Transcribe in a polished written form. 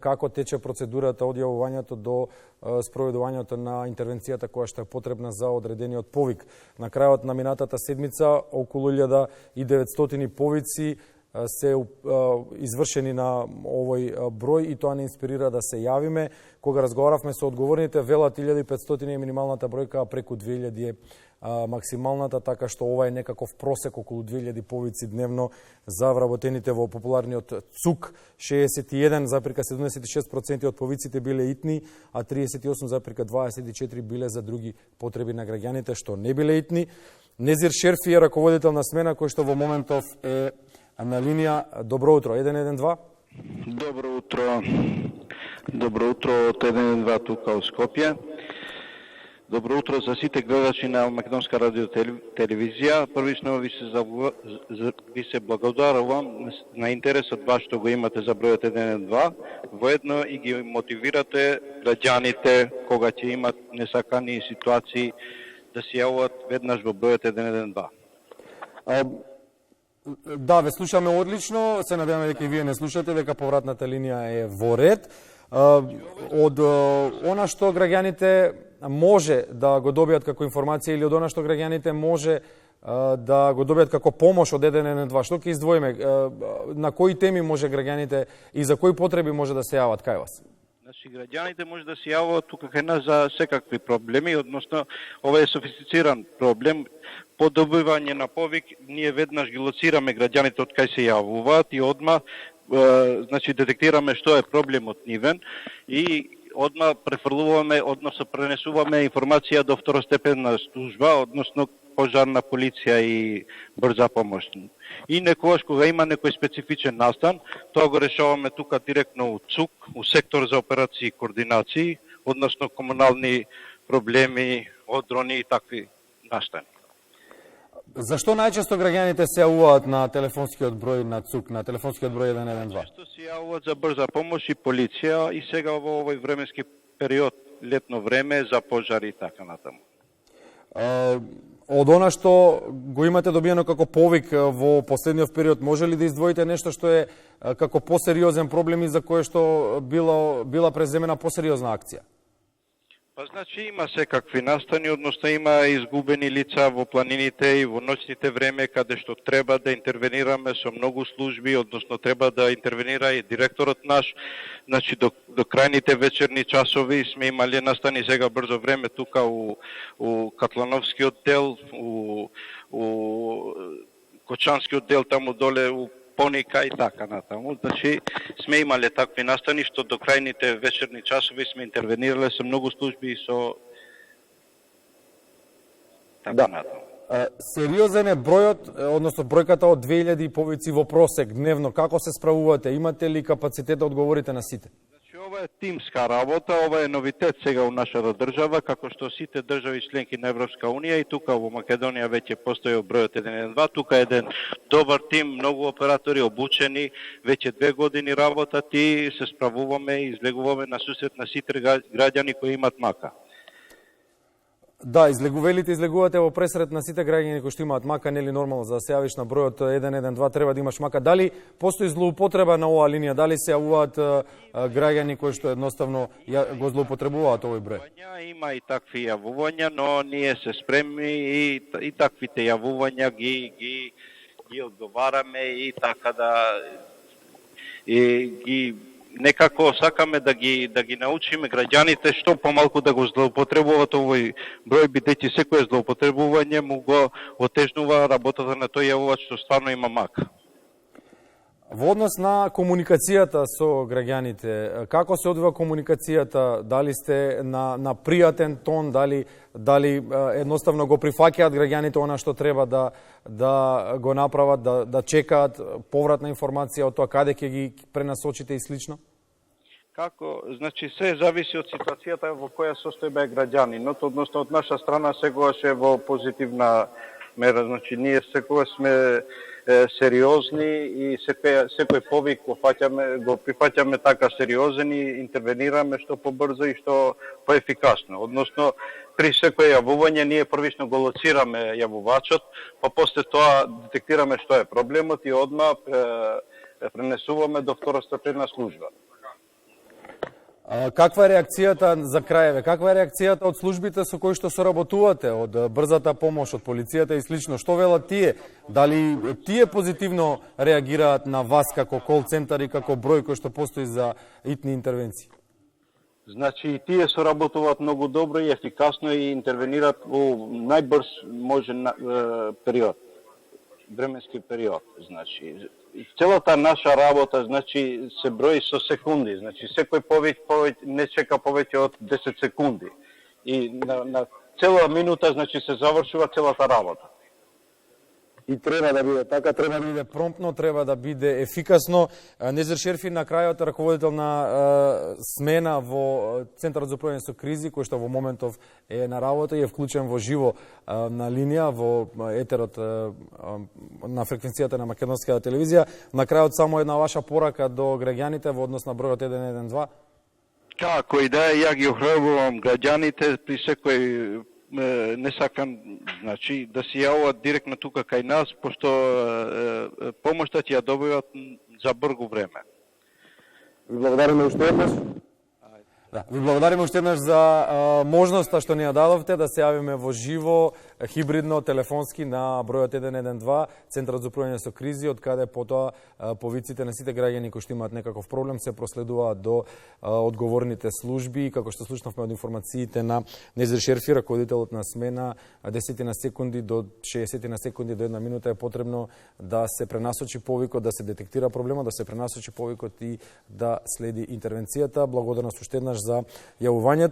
како тече процедурата од јавувањето до спроведувањето на интервенцијата која што е потребна за одредениот повик. На крајот на минатата седмица околу 1900 повици се извршени на овој број и тоа не инспирира да се јавиме. Кога разговаравме со одговорните, велат 1500 е минималната бројка, а преку 2000 е максималната, така што ова е некаков просек околу 2000 повици дневно за вработените во популарниот ЦУК. 61,76% од повиците биле итни, а 38,24% биле за други потреби на граѓаните што не биле итни. Незир Шерфи е раководител на смена кој што во моментов е на линија. Добро утро, 112. Добро утро. Добро утро од 112 тука од Скопје. Добро утро за сите гледачи на Македонска радио телевизија. Првично ви се благодарувам на интересот ваш што го имате за бројот 112. Воедно и ги мотивирате граѓаните кога ќе имат несакани ситуации да се јавуваат веднаш во бројот 112. Да, ве слушаме одлично. Се надеваме дека и вие не слушате, дека повратната линија е во ред. Од она што граѓаните може да го добијат како информација или од она што граѓаните може да го добијат како помош од 112, што ќе издвоиме? На кои теми може граѓаните и за кои потреби може да се јават кај вас? Значи, граѓаните може да се јавуваат тука кај нас за секакви проблеми, односно, ова е софистициран проблем. По добивање на повик, ние веднаш ги лоцираме граѓаните од кај се јавуваат и одма значи детектираме што е проблемот нивен и одма префрлуваме, односно пренесуваме информација до второстепенна служба, односно пожарна полиција и брза помош. И некогаш кога има некој специфичен настан, тоа го решаваме тука директно у ЦУК, у сектор за операции и координации, односно комунални проблеми, одрони и такви настани. Зашто најчесто граѓаните се јавуваат на телефонскиот број на ЦУК, на телефонскиот број 112? Често се јавуваат за брза помош и полиција и сега во овој временски период, летно време, за пожари и така натаму. Од она што го имате добиено како повик во последниот период, може ли да издвоите нешто што е како посериозен проблем и за кое што била преземена посериозна акција? Па значи има секакви настани, односно има изгубени лица во планините и во ноќните време каде што треба да интервенираме со многу служби, односно треба да интервенира и директорот наш. Значи до крајните вечерни часови сме имали настани сега брзо време тука у Катлановскиот дел, у Кочанскиот дел таму доле у Поника и така натаму. Значи, сме имале такви настани што до крајните вечерни часови сме интервенирале со многу служби и со така натаму. Сериозен е бројот, односно бројката од 2000 повици во просек дневно. Како се справувате? Имате ли капацитет да одговорите на сите? Ова е тимска работа, ова е новитет сега у нашата држава, како што сите држави членки на Европска Унија и тука во Македонија веќе постои бројот 112. Тука е еден добар тим, многу оператори обучени, веќе 2 години работат и се справуваме и излегуваме на сусрет на сите граѓани кои имат мака. Да, излегувате во пресрет на сите граѓани кои што имаат мака, нели нормално за да се јавиш на бројот 112 треба да имаш мака. Дали постои злоупотреба на оваа линија? Дали се јавуваат граѓани кои што едноставно го злоупотребуваат овој број? Има и такви јавувања, но ние се спремни и таквите јавувања ги одговараме и така да ги некако сакаме да ги научиме граѓаните што помалку да го злоупотребуваат овој број, бидејќи секое злоупотребување му го отежнува работата на тој јавувач што стварно има мака. Во однос на комуникацијата со граѓаните, како се одвива комуникацијата? Дали сте на пријатен тон, дали едноставно го прифаќаат граѓаните она што треба да го направат, да чекаат повратна информација од тоа каде ќе ги пренасочите и слично? Како, значи се зависи од ситуацијата во која состојба е граѓанинот, односно од наша страна секогаш е во позитивна мера, значи ние секогаш сме сериозни и секој повик го прифаќаме така сериозен и интервенираме што побрзо и што поефикасно. Односно, при секој јавување ние првично го лоцираме јавувачот, па после тоа детектираме што е проблемот и одма пренесуваме до второстепенна служба. Каква е реакцијата за крајеве? Каква е реакцијата од службите со кои што соработувате, од брзата помош, од полицијата и слично? Што велат тие? Дали тие позитивно реагираат на вас како кол центар и како број кој што постои за итни интервенции? Значи, тие соработуваат многу добро и ефикасно и интервенираат во најбрз можен период, временски период. Значи, целата наша работа, значи, се брои со секунди. Значи, секој повеќе не чека повеќе од 10 секунди. И на цела минута, значи, се завршува целата работа. И треба да биде така, треба да биде промптно, треба да биде ефикасно. Незер Шерфи на крајот раководител на смена во Центарот за управување со кризи, кој што во моментов е на работа и е вклучен во живо на линија, во етерот на фреквенцијата на македонската телевизија. На крајот само една ваша порака до граѓаните во однос на бројот 112. Како и да е, ја ги охрабрувам граѓаните при секој не сакам, значи, да се јавуваат директно тука кај нас, пошто помошта ќе ја добиват за брзо време. Ви благодариме уште еднаш. Да, ви благодариме уште еднаш за можноста што ни ја дадовте да се јавиме во живо, хибридно, телефонски на бројот 112, Центарот за управување со кризи, од каде потоа повиците на сите граѓани кои што имаат некаков проблем се проследуваат до одговорните служби, како што слушнавме од информациите на Незер Шерфи, раководителот на смена, 10 на секунди до 60 на секунди до 1 минута е потребно да се пренасочи повикот, да се детектира проблемот, да се пренасочи повикот и да следи интервенцијата. Благодарност уште еднаш за јавувањето.